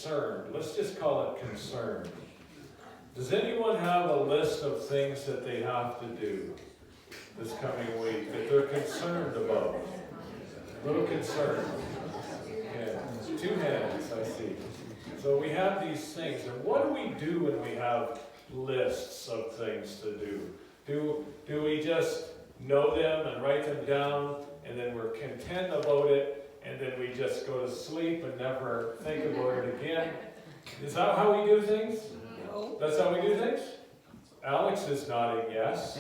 concerned. Let's just call it concerned. Does anyone have a list of things that they have to do this coming week that they're concerned about? A little concerned. Okay. 2 hands, I see. So we have these things, and what do we do when we have lists of things to do? Do we just know them and write them down, and then we're content about it, and then we just go to sleep and never think about it again? Is that how we do things? No. That's how we do things? Alex is nodding yes.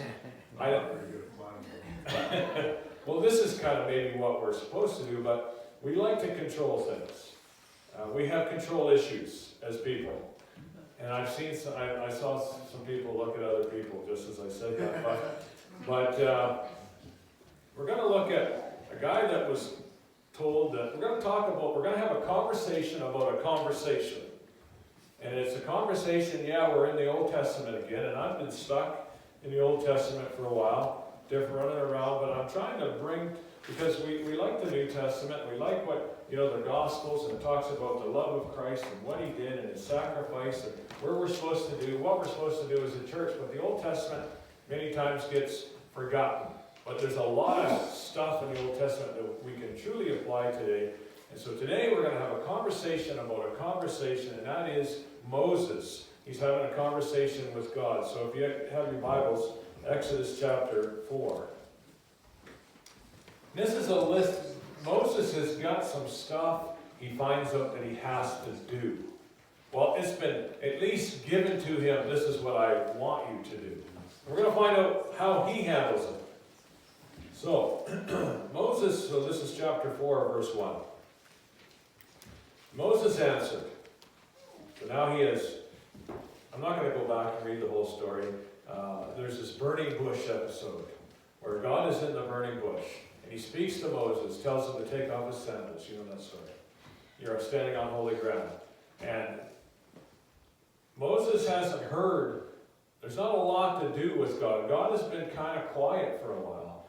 I don't. Well, this is kind of maybe what we're supposed to do, but we like to control things. We have control issues as people. And I've seen some, I saw some people look at other people just as I said that. But we're going to look at a guy that was told that we're going to have a conversation about a conversation. And it's a conversation, we're in the Old Testament again, and I've been stuck in the Old Testament for a while, running around, but I'm trying to bring, because we like the New Testament, we like what, the Gospels, and it talks about the love of Christ and what He did and His sacrifice and where we're supposed to do, what we're supposed to do as a church, but the Old Testament many times gets forgotten. But there's a lot of stuff in the Old Testament that we can truly apply today. And so today we're going to have a conversation about a conversation, and that is Moses. He's having a conversation with God. So if you have your Bibles, Exodus chapter 4. This is a list. Moses has got some stuff he finds out that he has to do. Well, it's been at least given to him, this is what I want you to do. We're going to find out how he handles it. So, Moses, so this is chapter 4, verse 1. Moses answered. So now he is, I'm not going to go back and read the whole story. There's this burning bush episode where God is in the burning bush. And He speaks to Moses, tells him to take off his sandals. You know that story. You're standing on holy ground. And Moses hasn't heard, there's not a lot to do with God. God has been kind of quiet for a while.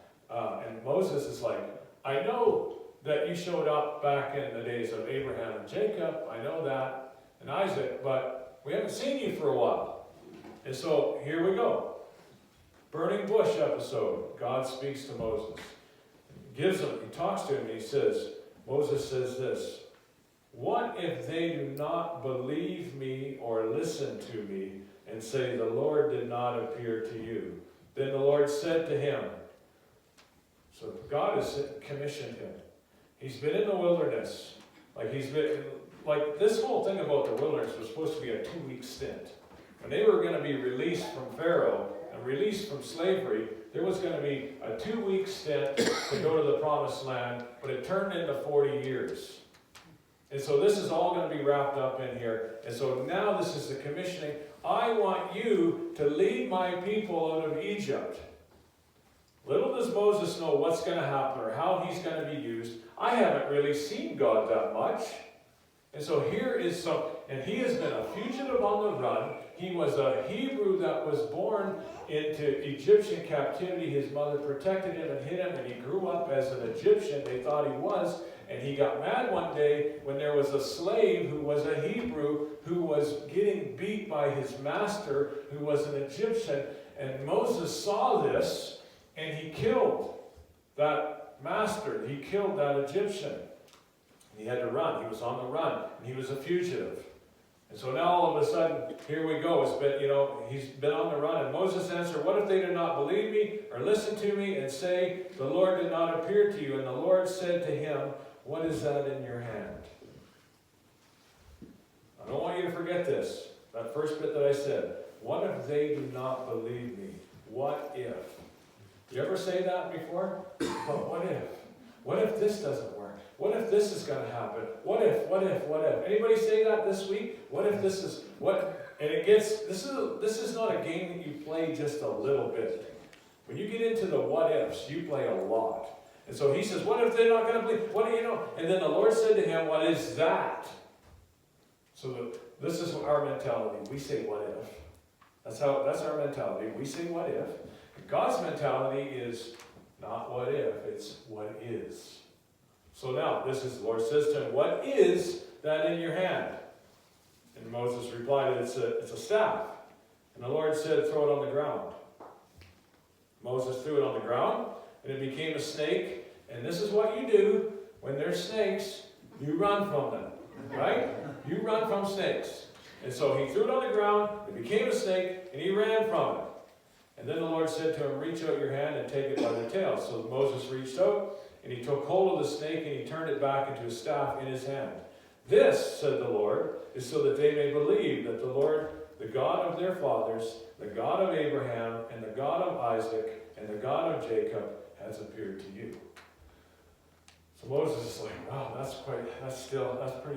And Moses is like, I know that you showed up back in the days of Abraham and Jacob. I know that. And Isaac, but we haven't seen you for a while. And so here we go. Burning bush episode. God speaks to Moses. He talks to him, and he says, Moses says this, what if they do not believe me or listen to me and say, the Lord did not appear to you? Then the Lord said to him, so God has commissioned him. He's been in the wilderness. Like this whole thing about the wilderness was supposed to be a 2-week stint. When they were going to be released from Pharaoh and released from slavery, there was going to be a 2-week stint to go to the promised land, but it turned into 40 years. And so this is all going to be wrapped up in here. And so now this is the commissioning. I want you to lead my people out of Egypt. Little does Moses know what's going to happen or how he's going to be used. I haven't really seen God that much. And so here is some, and he has been a fugitive on the run. He was a Hebrew that was born into Egyptian captivity. His mother protected him and hid him, and he grew up as an Egyptian. They thought he was. And he got mad one day when there was a slave who was a Hebrew who was getting beat by his master, who was an Egyptian. And Moses saw this, and he killed that master. He killed that Egyptian. He had to run. He was on the run, and he was a fugitive. And so now all of a sudden, here we go. It's been, he's been on the run. And Moses answered, what if they do not believe me or listen to me and say, the Lord did not appear to you? And the Lord said to him, what is that in your hand? I don't want you to forget this. That first bit that I said. What if they do not believe me? What if? You ever say that before? But what if? What if this doesn't work? What if this is going to happen? What if? Anybody say that this week? What if this is, what? And it gets, this is not a game that you play just a little bit. When you get into the what ifs, you play a lot. And so he says, what if they're not going to believe? What do you know? And then the Lord said to him, what is that? So this is our mentality. We say what if. That's our mentality. We say what if. God's mentality is not what if, it's what is. So now, this is, the Lord says to him, what is that in your hand? And Moses replied, it's a staff. And the Lord said, throw it on the ground. Moses threw it on the ground, and it became a snake. And this is what you do when there's snakes. You run from them, right? You run from snakes. And so he threw it on the ground, it became a snake, and he ran from it. And then the Lord said to him, reach out your hand and take it by the tail. So Moses reached out, and he took hold of the snake, and he turned it back into a staff in his hand. This, said the Lord, is so that they may believe that the Lord, the God of their fathers, the God of Abraham, and the God of Isaac, and the God of Jacob, has appeared to you. So Moses is like, wow, that's pretty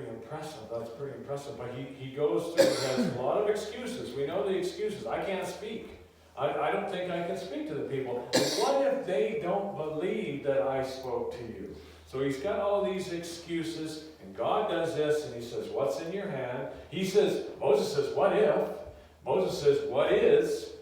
impressive. But he goes through, he has a lot of excuses. We know the excuses. I can't speak. I don't think I can speak to the people. What if they don't believe that I spoke to you? So he's got all these excuses, and God does this, and he says, what's in your hand? Moses says, what if? Moses says, what is?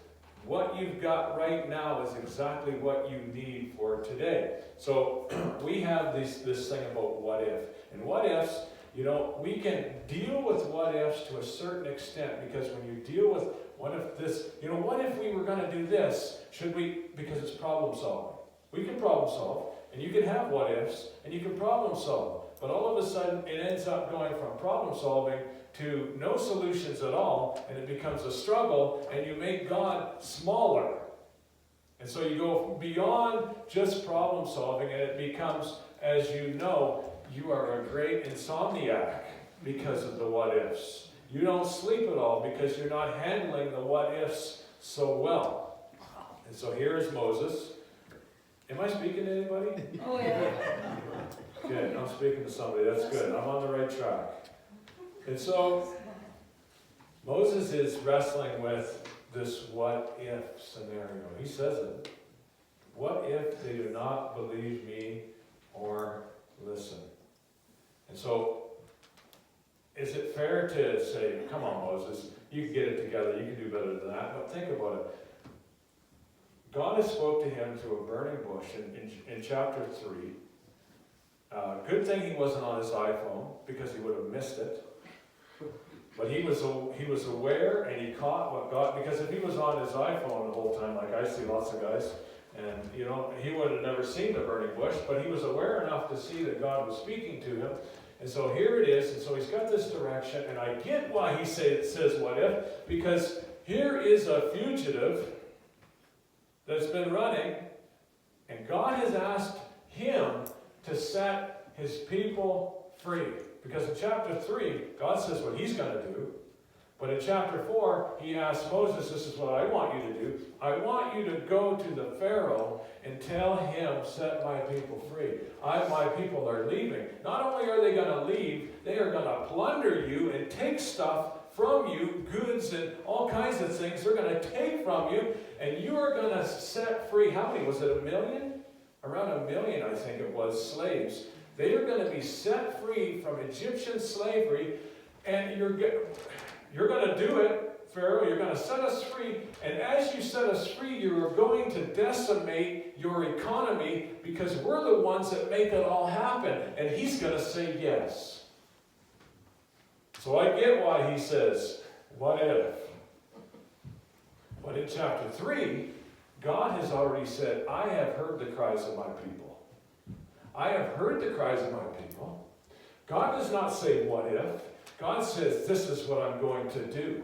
What you've got right now is exactly what you need for today. So we have this thing about what if. And what ifs, we can deal with what ifs to a certain extent, because when you deal with what if this, what if we were going to do this? Should we? Because it's problem solving. We can problem solve, and you can have what ifs, and you can problem solve. But all of a sudden, it ends up going from problem solving to no solutions at all, and it becomes a struggle, and you make God smaller. And so you go beyond just problem solving, and it becomes, as you know, you are a great insomniac because of the what ifs. You don't sleep at all because you're not handling the what ifs so well. And so here's Moses. Am I speaking to anybody? Oh, yeah. Good, I'm speaking to somebody. That's good. I'm on the right track. And so Moses is wrestling with this what if scenario. He says it. What if they do not believe me or listen? And so, is it fair to say, come on, Moses, you can get it together, you can do better than that? But think about it. God has spoke to him through a burning bush in chapter 3. Good thing he wasn't on his iPhone, because he would have missed it. But he was aware, and he caught what God, because if he was on his iPhone the whole time, like I see lots of guys, and he would have never seen the burning bush, but he was aware enough to see that God was speaking to him. And so here it is, and so he's got this direction, and I get why he says what if, because here is a fugitive that's been running, and God has asked him to set his people free. Because in chapter 3, God says what he's going to do. But in chapter 4, he asks Moses, this is what I want you to do. I want you to go to the Pharaoh and tell him, set my people free. My people are leaving. Not only are they going to leave, they are going to plunder you and take stuff from you, goods and all kinds of things. They're going to take from you, and you are going to set free. How many? Was it 1 million? Around 1 million, I think it was, slaves. They are going to be set free from Egyptian slavery, and you're going to do it, Pharaoh. You're going to set us free, and as you set us free, you are going to decimate your economy, because we're the ones that make it all happen. And he's going to say yes. So I get why he says, what if? But in chapter 3, God has already said, I have heard the cries of my people. I have heard the cries of my people. God does not say, what if? God says, this is what I'm going to do.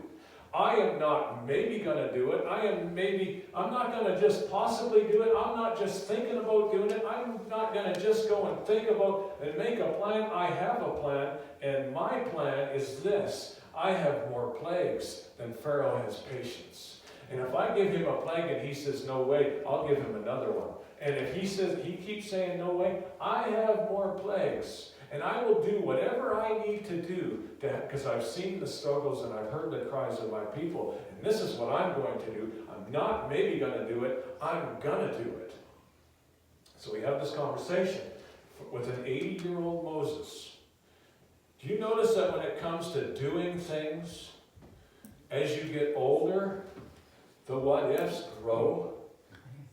I am not maybe going to do it. I'm not going to just possibly do it. I'm not just thinking about doing it. I'm not going to just go and think about and make a plan. I have a plan, and my plan is this. I have more plagues than Pharaoh has patience. And if I give him a plague and he says, no way, I'll give him another one. And if he keeps saying, no way, I have more plagues. And I will do whatever I need to do, because I've seen the struggles and I've heard the cries of my people. And this is what I'm going to do. I'm not maybe going to do it. I'm going to do it. So we have this conversation with an 80-year-old Moses. Do you notice that when it comes to doing things, as you get older, the what-ifs grow?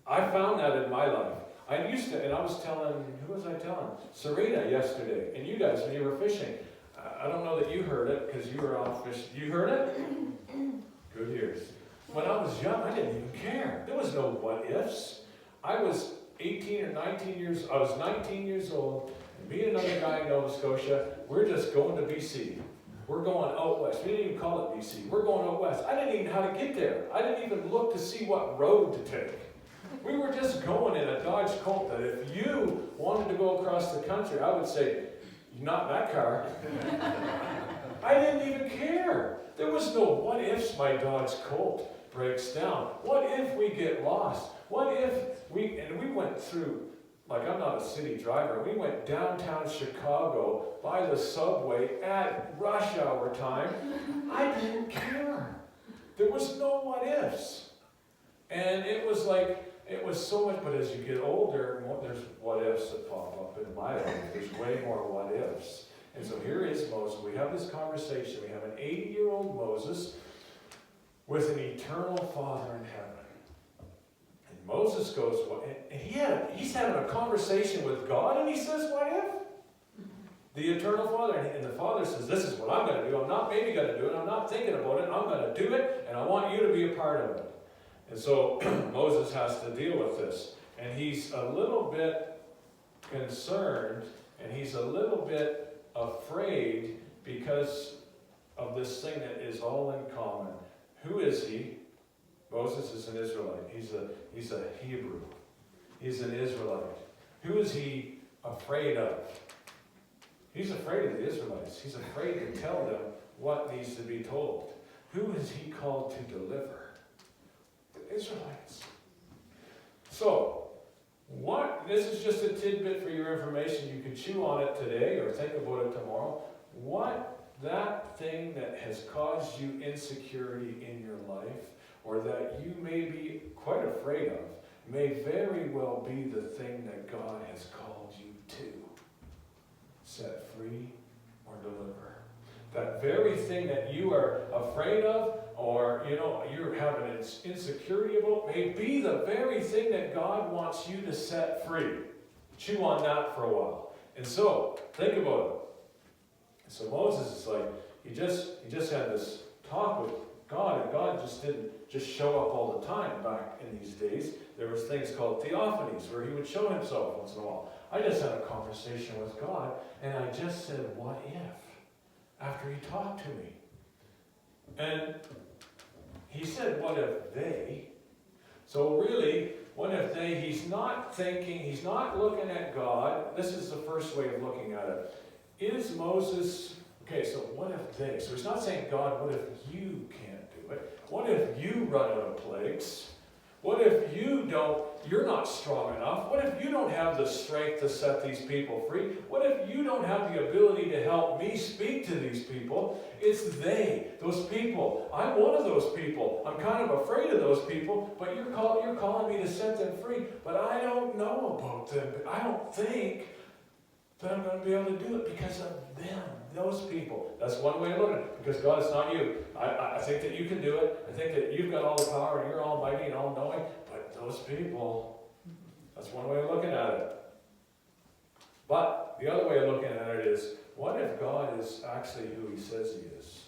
I found that in my life. I used to, and I was telling, who was I telling? Serena yesterday, and you guys when you were fishing. I don't know that you heard it because you were off fishing. You heard it? Good ears. When I was young, I didn't even care. There was no what ifs. I was 18 or 19 years, I was 19 years old, and me and another guy in Nova Scotia, we're just going to BC. We're going out west. We didn't even call it BC. We're going out west. I didn't even know how to get there. I didn't even look to see what road to take. We were just going in a Dodge Colt that if you wanted to go across the country, I would say, not that car. I didn't even care. There was no what ifs my Dodge Colt breaks down. What if we get lost? What if we went through, like I'm not a city driver, we went downtown Chicago by the subway at rush hour time. I didn't care. There was no what ifs. And it was like, it was so much, but as you get older, there's what ifs that pop up in my life. There's way more what ifs. And so here is Moses. We have this conversation. We have an 80-year-old Moses with an eternal Father in heaven. And Moses goes, and he's having a conversation with God, and he says, what if? The eternal Father. And the Father says, this is what I'm going to do. I'm not maybe going to do it. I'm not thinking about it. I'm going to do it, and I want you to be a part of it. And so Moses has to deal with this. And he's a little bit concerned, and he's a little bit afraid because of this thing that is all in common. Who is he? Moses is an Israelite. He's a Hebrew. He's an Israelite. Who is he afraid of? He's afraid of the Israelites. He's afraid to tell them what needs to be told. Who is he called to deliver? The Israelites. So, this is just a tidbit for your information. You can chew on it today or think about it tomorrow. What that thing that has caused you insecurity in your life, or that you may be quite afraid of, may very well be the thing that God has called you to set free or deliver. That very thing that you are afraid of, or you're having an insecurity about, may be the very thing that God wants you to set free. Chew on that for a while. And so, think about it. So Moses is like, he just had this talk with God, and God just didn't just show up all the time back in these days. There was things called theophanies, where he would show himself once in a while. I just had a conversation with God, and I just said, what if? After he talked to me. And he said, what if they? So really, what if they? He's not thinking, he's not looking at God. This is the first way of looking at it. Is Moses, okay, so what if they? So he's not saying, God, what if you can't do it? What if you run out of plagues? What if you're not strong enough? What if you don't have the strength to set these people free? What if you don't have the ability to help me speak to these people? It's they, those people. I'm one of those people. I'm kind of afraid of those people, but you're calling me to set them free. But I don't know about them. I don't think that I'm going to be able to do it because of them, those people. That's one way of looking at it, because God, it's not you. I think that you can do it. I think that you've got all the power and you're almighty and all-knowing, but those people, that's one way of looking at it. But the other way of looking at it is, what if God is actually who he says he is?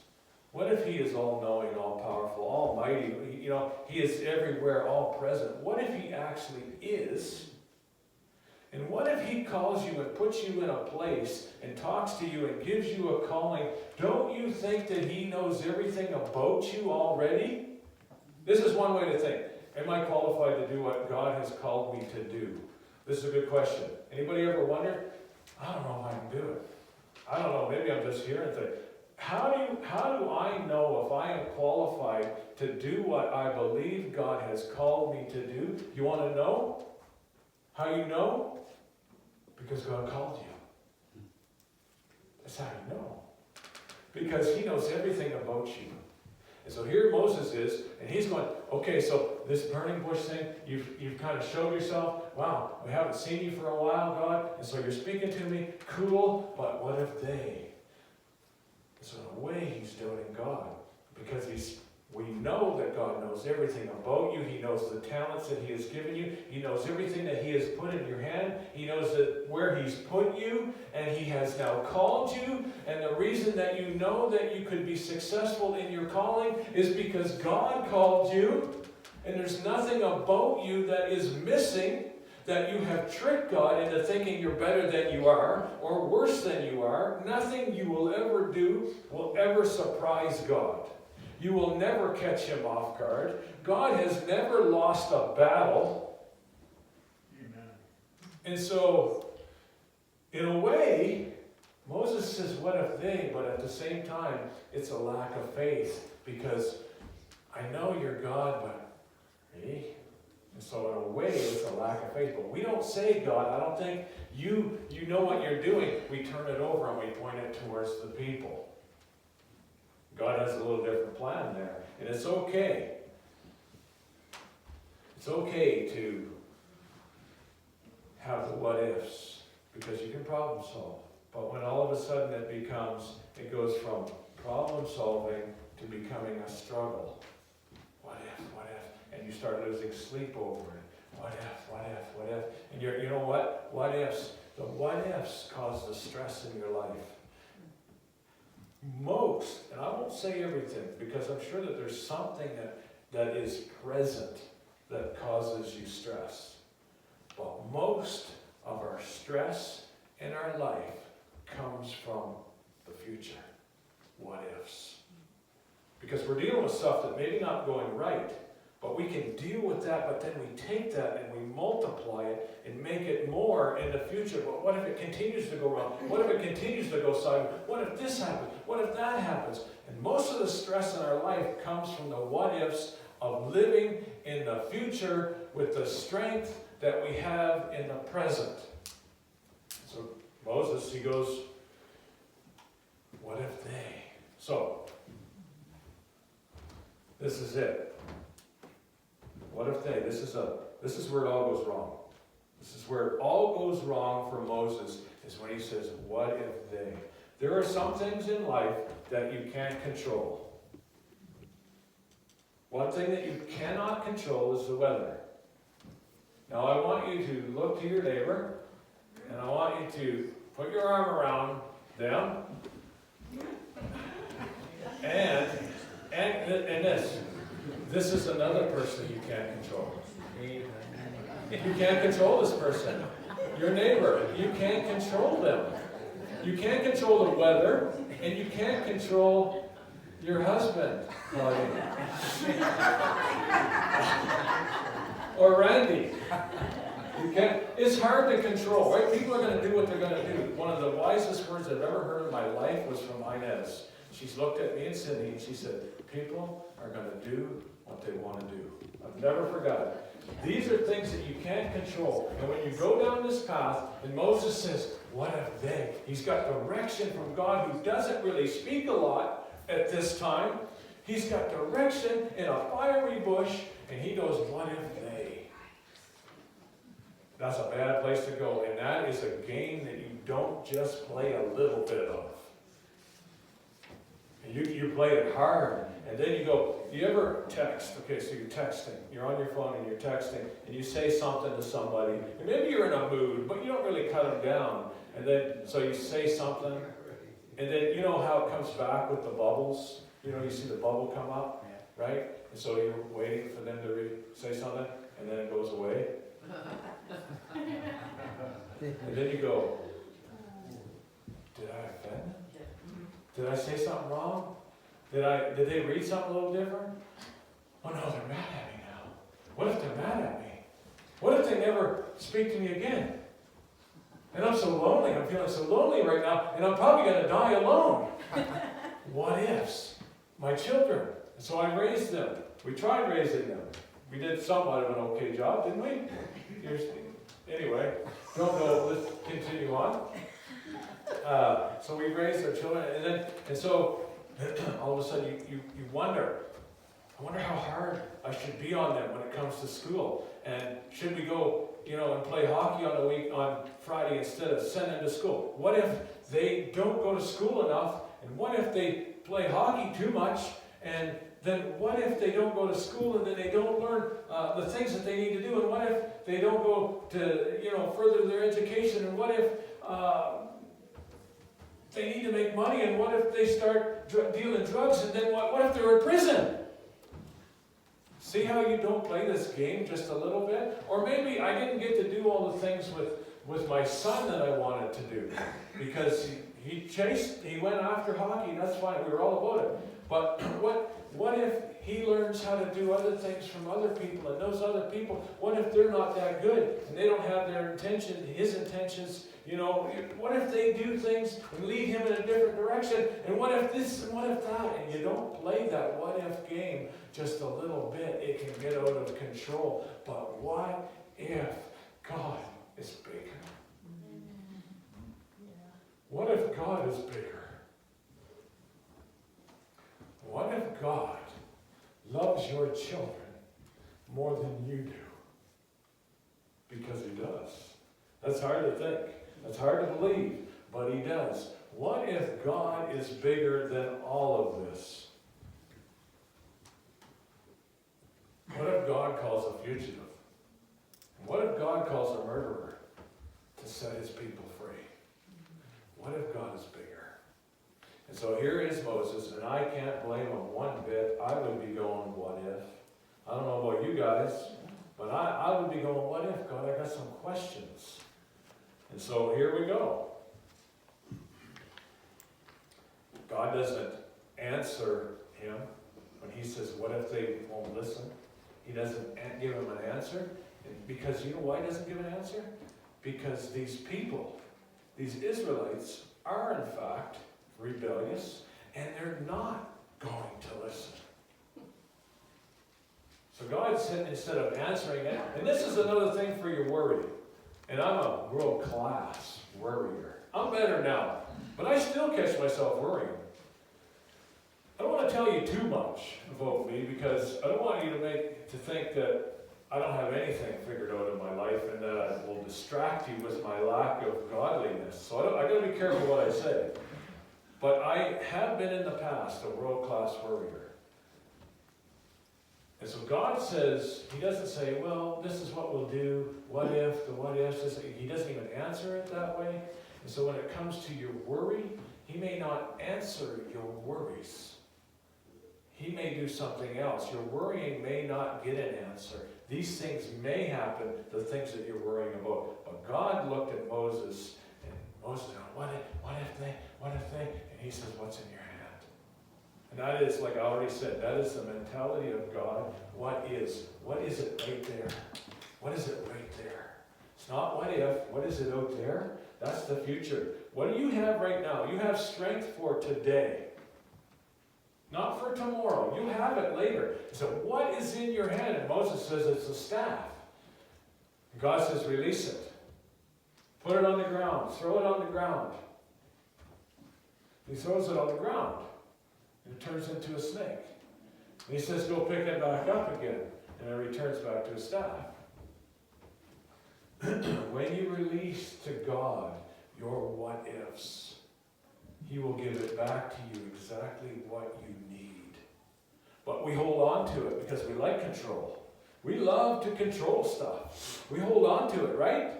What if he is all-knowing, all-powerful, almighty? He is everywhere, all-present. What if he actually is? And what if he calls you and puts you in a place and talks to you and gives you a calling? Don't you think that he knows everything about you already? This is one way to think. Am I qualified to do what God has called me to do? This is a good question. Anybody ever wonder? I don't know if I can do it. I don't know. Maybe I'm just here and think, how do I know if I am qualified to do what I believe God has called me to do? You want to know? How you know? Because God called you. That's how you know. Because he knows everything about you. And so here Moses is, and he's going, okay, so this burning bush thing, you've kind of showed yourself. Wow, we haven't seen you for a while, God, and so you're speaking to me. Cool, but what if they? So in a way, he's doubting God, because he's We know that God knows everything about you. He knows the talents that He has given you. He knows everything that He has put in your hand. He knows that where He's put you, and He has now called you. And the reason that you know that you could be successful in your calling is because God called you. And there's nothing about you that is missing, that you have tricked God into thinking you're better than you are, or worse than you are. Nothing you will ever do will ever surprise God. You will never catch Him off guard. God has never lost a battle. Amen. And so, in a way, Moses says, what if they? But at the same time, it's a lack of faith, because I know you're God, but me? And so in a way, it's a lack of faith. But we don't say, God, I don't think you know what you're doing. We turn it over and we point it towards the people. God has a little different plan there. And it's okay. It's okay to have the what ifs, because you can problem solve. But when all of a sudden it goes from problem solving to becoming a struggle. What if? And you start losing sleep over it. What if? And you know what? The what ifs cause the stress in your life. Most, and I won't say everything, because I'm sure that there's something that is present that causes you stress. But most of our stress in our life comes from the future. What ifs? Because we're dealing with stuff that maybe not going right, but we can deal with that, but then we take that and we multiply it and make it more in the future. But what if it continues to go wrong? What if it continues to go sideways? What if this happens? What if that happens? And most of the stress in our life comes from the what ifs of living in the future with the strength that we have in the present. So Moses, he goes, what if they? So, this is it. What if they? This is where it all goes wrong. This is where it all goes wrong for Moses, is when he says, what if they? There are some things in life that you can't control. One thing that you cannot control is the weather. Now I want you to look to your neighbor, and I want you to put your arm around them, and this is another person you can't control. You can't control this person. Your neighbor, you can't control them. You can't control the weather, and you can't control your husband, or Randy. You can't. It's hard to control, right? People are going to do what they're going to do. One of the wisest words I've ever heard in my life was from Inez. She's looked at me and Cindy, and she said, people are going to do what they want to do. I've never forgotten. These are things that you can't control. And when you go down this path, and Moses says, what if they? He's got direction from God, who doesn't really speak a lot at this time. He's got direction in a fiery bush, and he goes, what if they? That's a bad place to go, and that is a game that you don't just play a little bit of. You play it hard, and then you go, you ever text? Okay, so you're texting. You're on your phone and you're texting, and you say something to somebody, and maybe you're in a mood, but you don't really cut them down. And then, so you say something, and then you know how it comes back with the bubbles? You know, you see the bubble come up, right? And so you're waiting for them to say something, and then it goes away. And then you go, did I offend them? Did I say something wrong? Did they read something a little different? Oh no, they're mad at me now. What if they're mad at me? What if they never speak to me again? And I'm so lonely, I'm feeling so lonely right now, and I'm probably going to die alone. What ifs? My children. And so I raised them. We tried raising them. We did somewhat of an okay job, didn't we? Anyway, don't know, let's continue on. So we raised our children, and so all of a sudden you wonder, I wonder how hard I should be on them when it comes to school. And should we go, and play hockey on Friday instead of send them to school? What if they don't go to school enough? And what if they play hockey too much and then what if they don't go to school and then they don't learn the things that they need to do? And what if they don't go to, further their education? And what if they need to make money? And what if they start dealing drugs? And then what if they're in prison? See how you don't play this game just a little bit? Or maybe I didn't get to do all the things with my son that I wanted to do. Because he went after hockey, that's fine, we were all about it. But what if he learns how to do other things from other people, and those other people, what if they're not that good, and they don't have his intentions, what if they do things and lead him in a different direction, and what if this, and what if that, and you don't play that what if game just a little bit, it can get out of control. But what if God is bigger? What if God is bigger? What if God loves your children more than you do? Because he does. That's hard to think. That's hard to believe, but he does. What if God is bigger than all of this? What if God calls a fugitive? What if God calls a murderer to set his people free? What if God is bigger? And so here is Moses, and I can't blame him one bit. I would be going, what if? I don't know about you guys, but I would be going, what if, God? I got some questions. And so here we go. God doesn't answer him when he says, what if they won't listen? He doesn't give him an answer. Because you know why he doesn't give an answer? Because these people, these Israelites, are in fact rebellious, and they're not going to listen. So God said, instead of answering it, and this is another thing for your worry, and I'm a world-class worrier. I'm better now, but I still catch myself worrying. I don't want to tell you too much about me, because I don't want you to think that I don't have anything figured out in my life, and that I will distract you with my lack of godliness. So I got to be careful what I say. But I have been in the past a world-class worrier. And so God says, he doesn't say, well, this is what we'll do, what if, the what ifs. He doesn't even answer it that way. And so when it comes to your worry, he may not answer your worries. He may do something else. Your worrying may not get an answer. These things may happen, the things that you're worrying about. But God looked at Moses, and Moses said, what if they, and he says, what's in your hand? And that is, like I already said, that is the mentality of God. What is it right there? What is it right there? It's not what if, what is it out there? That's the future. What do you have right now? You have strength for today. Not for tomorrow. You have it later. So what is in your hand? And Moses says it's a staff. And God says, release it. Put it on the ground. Throw it on the ground. He throws it on the ground. And it turns into a snake. And he says, go pick it back up again. And it returns back to a staff. When you release to God your what ifs, he will give it back to you exactly what you need. But we hold on to it because we like control. We love to control stuff. We hold on to it, right?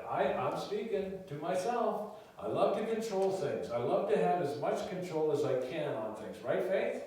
I'm speaking to myself. I love to control things. I love to have as much control as I can on things. Right, Faith?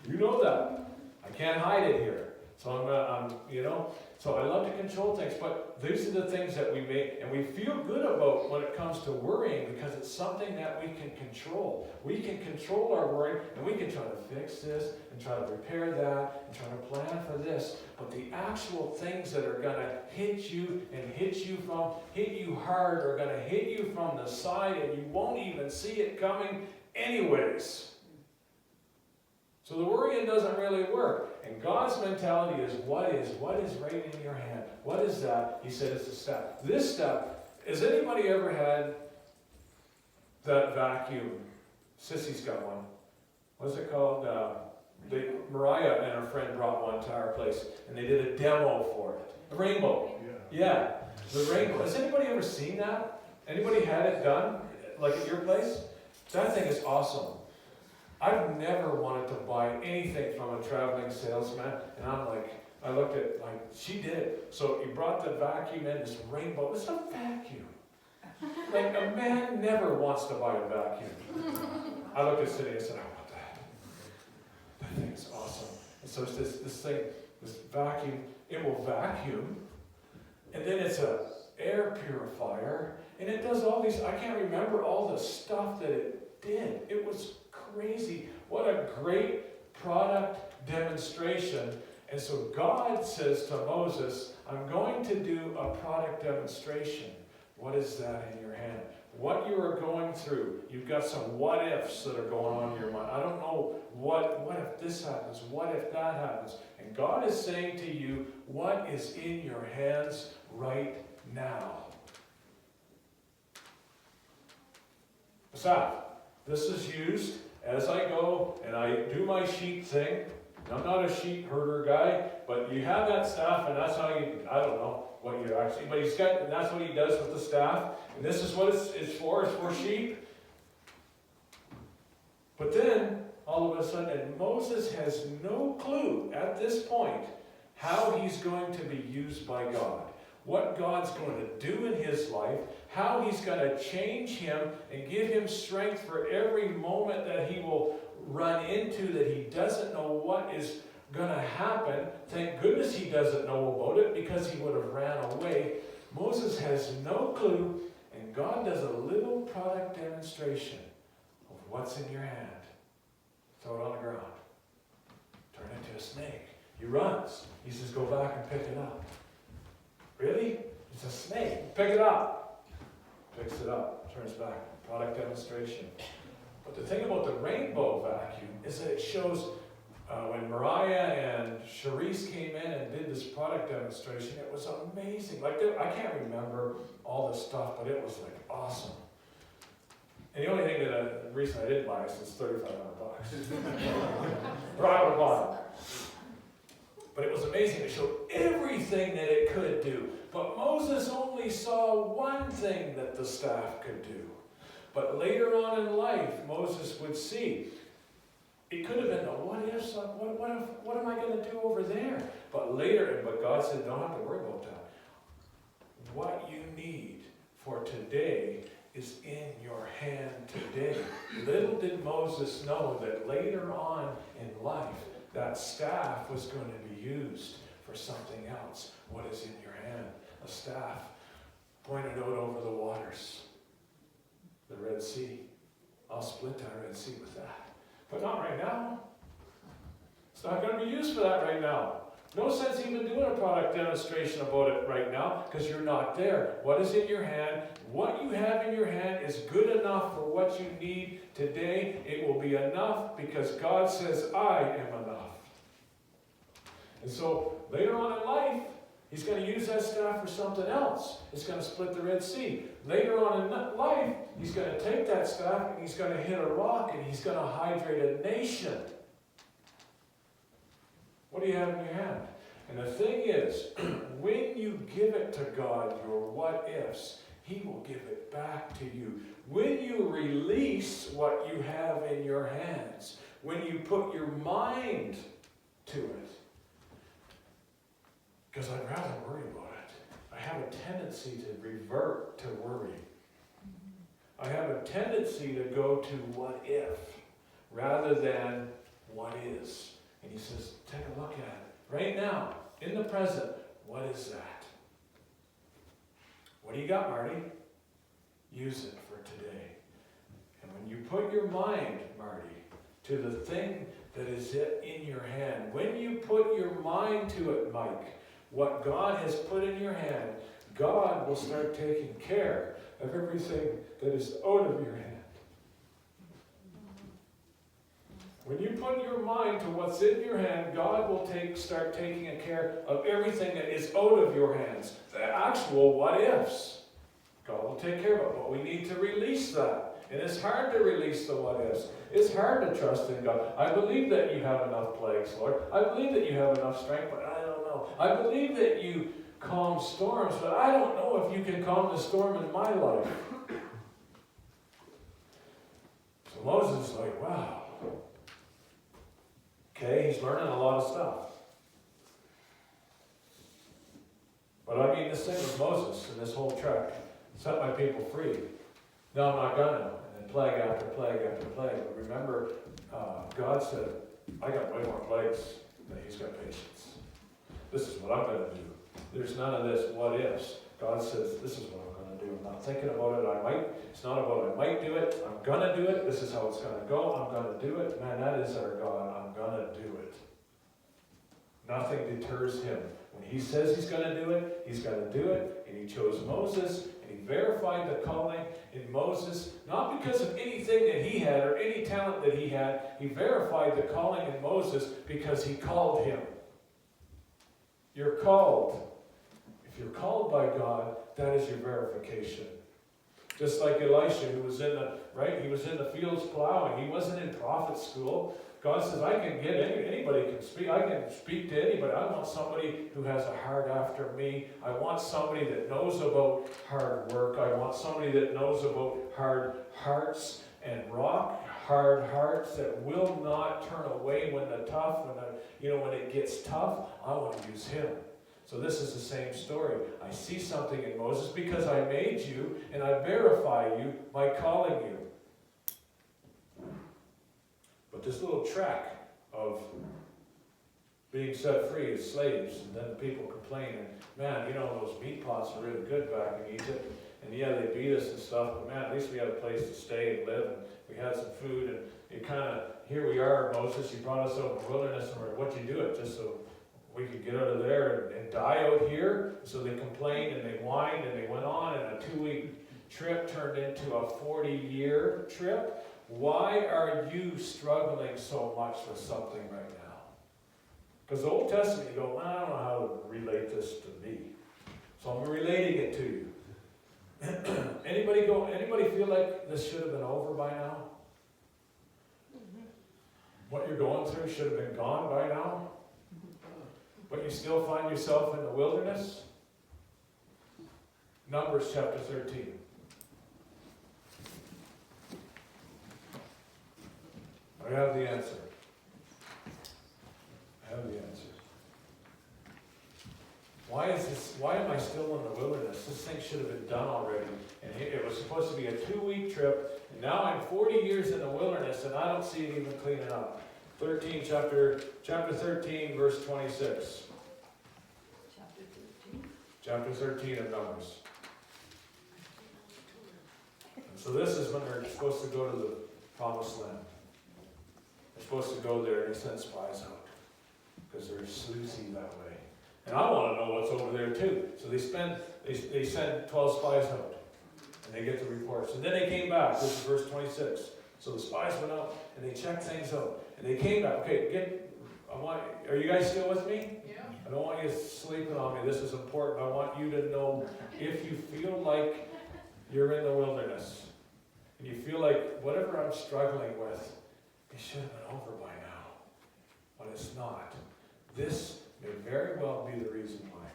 You know that. I can't hide it here. So so I love to control things, but these are the things that we make, and we feel good about when it comes to worrying, because it's something that we can control. We can control our worry, and we can try to fix this, and try to repair that, and try to plan for this, but the actual things that are going to hit you and hit you hard, are going to hit you from the side, and you won't even see it coming anyways. So the worrying doesn't really work. And God's mentality is what is right in your hand? What is that? He said it's a staff. This staff, has anybody ever had that vacuum? Sissy's got one. What's it called? Mariah and her friend brought one to our place, and they did a demo for it. A rainbow. Yeah, the rainbow. Has anybody ever seen that? Anybody had it done, like at your place? That thing is awesome. I've never wanted to buy anything from a traveling salesman, and I'm like, I looked at, like, she did. So he brought the vacuum in, this rainbow, it's a vacuum. Like, a man never wants to buy a vacuum. I looked at Cindy and said, I want that. That thing is awesome. And so it's this thing, this vacuum, it will vacuum, and then it's a air purifier, and it does all these, I can't remember all the stuff that it did. It was crazy. What a great product demonstration. And so God says to Moses, I'm going to do a product demonstration. What is that in your hand? What you are going through. You've got some what ifs that are going on in your mind. I don't know what if this happens? What if that happens? And God is saying to you, what is in your hands right now? Asaph, this is used as I go and I do my sheep thing. I'm not a sheep herder guy, but you have that staff, and that's how you, I don't know what you actually, but he's got, and that's what he does with the staff. And this is what it's for sheep. But then, all of a sudden, Moses has no clue at this point how he's going to be used by God. What God's going to do in his life, how he's going to change him and give him strength for every moment that he will run into that he doesn't know what is going to happen. Thank goodness he doesn't know about it, because he would have ran away. Moses has no clue, and God does a little product demonstration of what's in your hand. Throw it on the ground. Turn it into a snake. He runs. He says, go back and pick it up. Really? It's a snake. Pick it up. Picks it up. Turns back. Product demonstration. But the thing about the rainbow vacuum is that it shows when Mariah and Charisse came in and did this product demonstration, it was amazing. Like, I can't remember all the stuff, but it was like awesome. And the only thing that the reason I didn't buy it is $3,500. Right on the bottom. But it was amazing. It showed everything that it could do. But Moses only saw one thing that the staff could do. But later on in life, Moses would see. It could have been a what if, what am I going to do over there? But God said, don't have to worry about that. What you need for today is in your hand today. Little did Moses know that later on in life, that staff was going to be used for something else. What is in your hand? A staff pointed out over the waters. The Red Sea. I'll split that Red Sea with that. But not right now. It's not going to be used for that right now. No sense even doing a product demonstration about it right now, because you're not there. What is in your hand? What you have in your hand is good enough for what you need today. It will be enough because God says, I am enough. And so later on in life, he's going to use that staff for something else. It's going to split the Red Sea. Later on in life, he's going to take that staff and he's going to hit a rock and he's going to hydrate a nation. What do you have in your hand? And the thing is, when you give it to God, your what ifs, he will give it back to you. When you release what you have in your hands, when you put your mind to it, because I'd rather worry about it. I have a tendency to revert to worry. I have a tendency to go to what if rather than what is. And he says, take a look at it. Right now, in the present, what is that? What do you got, Marty? Use it for today. And when you put your mind, Marty, to the thing that is in your hand, when you put your mind to it, Mike, what God has put in your hand, God will start taking care of everything that is out of your hand. When you put your mind to what's in your hand, God will start taking care of everything that is out of your hands. The actual what ifs. God will take care of it, but we need to release that. And it's hard to release the what ifs. It's hard to trust in God. I believe that you have enough plagues, Lord. I believe that you have enough strength, but I don't know. I believe that you calm storms, but I don't know if you can calm the storm in my life. So Moses is like, wow, Okay, he's learning a lot of stuff. But I mean, this thing with Moses and this whole trek, set my people free. No, I'm not gonna. And then plague after plague after plague. But remember, God said, I got way more plagues than he's got patience. This is what I'm gonna do. There's none of this what ifs. God says, this is what I'm gonna do. I'm not thinking about it. It's not about I might do it. I'm gonna do it. This is how it's gonna go. I'm gonna do it. Man, that is our God. I'm gonna do it. Nothing deters him. When he says he's going to do it, he's going to do it. And he chose Moses, and he verified the calling in Moses, not because of anything that he had or any talent that he had. He verified the calling in Moses because he called him. You're called. If you're called by God, that is your verification. Just like Elisha, who was he was in the fields plowing. He wasn't in prophet school. God says, I can get anybody can speak. I can speak to anybody. I want somebody who has a heart after me. I want somebody that knows about hard work. I want somebody that knows about hard hearts and rock hard hearts that will not turn away when it gets tough. I want to use him. So this is the same story. I see something in Moses because I made you and I verify you by calling you. But this little track of being set free as slaves, and then people complaining, man, those meat pots are really good back in Egypt, and yeah, they beat us and stuff, but man, at least we had a place to stay and live, and we had some food, and here we are, Moses, you brought us out in the wilderness, and what'd you do it, just so we could get out of there and die out here? So they complained, and they whined, and they went on, and a 2-week trip turned into a 40-year trip. Why are you struggling so much with something right now? Because the Old Testament, you go, I don't know how to relate this to me. So I'm relating it to you. Anybody feel like this should have been over by now? What you're going through should have been gone by now? But you still find yourself in the wilderness? Numbers chapter 13. I have the answer. Why am I still in the wilderness? This thing should have been done already. And it was supposed to be a 2-week trip. And now I'm 40 years in the wilderness and I don't see it even cleaning up. Chapter 13, verse 26. Chapter 13 of Numbers. And so this is when they're supposed to go to the promised land. They're supposed to go there and they send spies out because they're sleazy that way. And I want to know what's over there too. So they send 12 spies out and they get the reports. And then they came back. This is verse 26. So the spies went out and they checked things out. And they came back. Okay, are you guys still with me? Yeah. I don't want you sleeping on me. This is important. I want you to know if you feel like you're in the wilderness and you feel like whatever I'm struggling with, it should have been over by now. But it's not. This may very well be the reason why.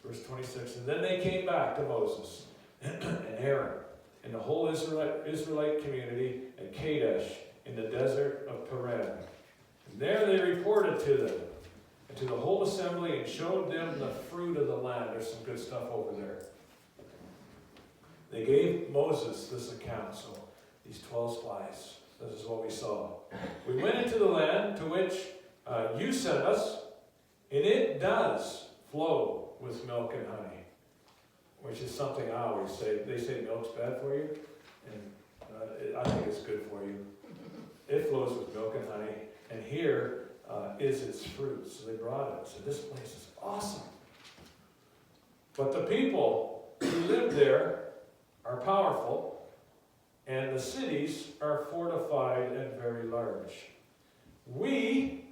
Verse 26, and then they came back to Moses and Aaron and the whole Israelite community at Kadesh in the desert of Paran. And there they reported to them and to the whole assembly and showed them the fruit of the land. There's some good stuff over there. They gave Moses this account. So these 12 spies, this is what we saw. We went into the land to which you sent us, and it does flow with milk and honey, which is something I always say. They say milk's bad for you, and I think it's good for you. It flows with milk and honey, and here is its fruit. So they brought it. So this place is awesome. But the people who live there are powerful, and the cities are fortified and very large. We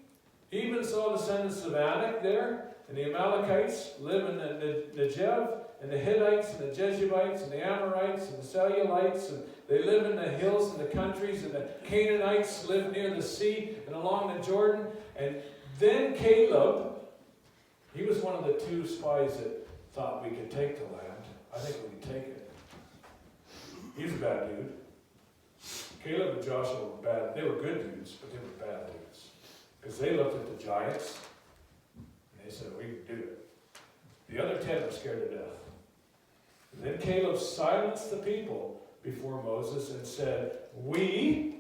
even saw descendants of Anak there, and the Amalekites live in the Negev, and the Hittites, and the Jebusites, and the Amorites, and the Cellulites, and they live in the hills and the countries, and the Canaanites live near the sea and along the Jordan. And then Caleb, he was one of the 2 spies that thought we could take the land. I think we could take it. He's a bad dude. Caleb and Joshua were bad. They were good dudes, but they were bad dudes. Because they looked at the giants, and they said, we can do it. The other 10 were scared to death. And then Caleb silenced the people before Moses and said, we